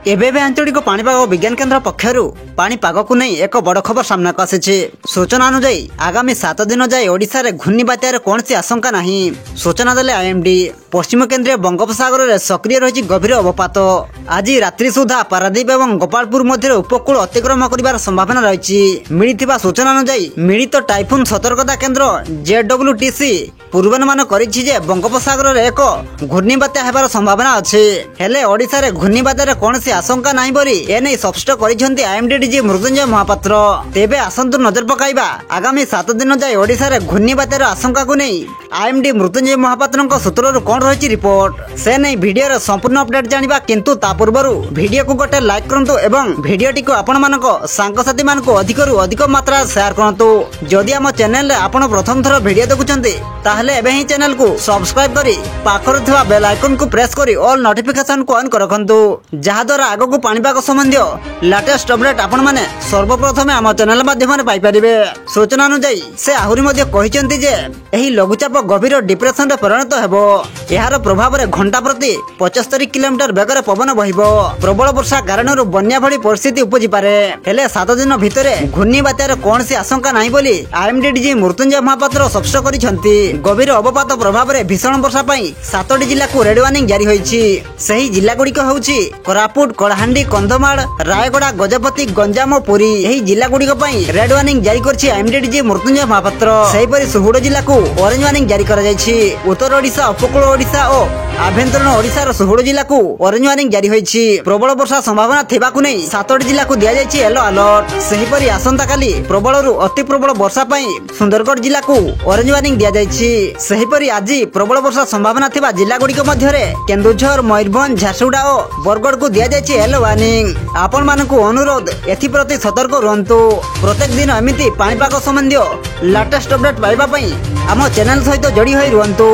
एबे आंचलिक पाणीपाग विज्ञान केन्द्र पक्षर पाणीपाग को नहीं एक बड़ खबर सामना को आसी। सूचना अनुଯାयी आगामी 7 दिन जाए ओडिशा रे घूर्णिबात्यार कौन आशंका नहीं। सूचना देले आईएमडी। पश्चिम केन्द्रीय बंगोपसागर में सक्रिय रही गभीर अवपात। आज रात्रि सुधा पारादीप और गोपालपुर मध्य उपकूल अतिक्रम कर संभावना रही। मिली सूचना अनुଯାयी मिलित टाइफुन सतर्कता केन्द्र जेडब्ल्यूटीसी पूर्वानुमान करिछि बंगोपसागर में एक घूर्णिबात्या हेबार संभावना अच्छी। हेले ओडिशा रे घूर्णिबात्यार कौन आशंका नहीं बोली एने स्पष्ट करिसेंती आईएमडी डीजी मृत्युंजय महापात्र। तेबे आसंतु नजर पकाइबा आगामी 7 दिन जाए ओडिशा रे घूर्णिबात्यार आशंका को नहीं आईएमडी मृत्युंजय महापात्र सूत्रରୁ कौन रही रिपोर्ट से नहीं वीडियो संपूर्ण अपडेट जानिबा। किंतु ता पूर्वरु वीडियो को गोटे लाइक करंतु एवं वीडियोटी को आपण मानको सांगसाथी मानको अधिकरु अधिक मात्रा शेयर करंतु। जदि हम चैनल रे आपण प्रथम थर वीडियो देखुचंती ताहले एबे ही चैनल को सब्सक्राइब करी पाखर थिबा बेल आइकन को प्रेस करी ऑल नोटिफिकेशन को ऑन कर रखंतु। जहा द्वारा आगो को पाणीपाग संबंधी लेटेस्ट अपडेट आपण माने सर्वप्रथम हम चैनल माध्यम रे पाई परिबे। सूचना अनुଯାयी से आहुरी मध्ये कहिसेंती जे एही लघुचाप गभीर डिप्रेशन रे परिणत हेबो। यार प्रभाव रे घंटा प्रति 75 किलोमीटर बेगर पवन बहिबो। प्रबल वर्षा कारण बन्या भली परिस्थिति उपजी पारे। हेले 7 दिन भितरे घूर्णिबात्यार कौन सी आशंका नहीं बोली आईएमडी डीजी मृत्युंजय महापात्र स्पष्ट करिसेंती। गभीर अवपात प्रभाव रे भीषण वर्षा पई 7टी जिला को रेड वार्निंग जारी होईछि। सही जिला गुड़िक होउछि कोरापुट, कलाहांडी, कंधमाल, रायगड़ा, गजपति, गंजाम और पुरी। एही जिला गुड़िक पई रेड वार्निंग जारी करछि आईएमडी डीजी मृत्युंजय महापात्र। सेही परि सुहुड़ जिला को ऑरेंज वार्निंग जारी करा जायछि। उत्तर ओडिशा, उपकूल ओडिशा और आभ्यंतरण ओडिशार सुहुड़ जिला को ऑरेंज वार्निंग जारी होईछि। प्रबल वर्षा संभावना थिबा को नहीं 7टी जिला को दिया जायछि येलो अलर्ट। सेही परि आसंता काली प्रबलरु अति प्रबल वर्षा पई सुंदरगढ़ जिला को ऑरेंज वार्निंग दिया जायछि। सेही परि आज प्रबल वर्षा संभावना थिबा जिला गुड़िक मध्य रे केन्दुझर, मयूरभंज, झारसुगुड़ा और बरगढ़ को दिया जायछि येलो वार्निंग। आपण मानकु अनुरोध एथि प्रति सतर्क रहंतु। प्रत्येक दिन एमिति पाणीपाग संबंधी लेटेस्ट अपडेट पाइबा पई आम चैनल सहित जोड़ी होई रहंतु।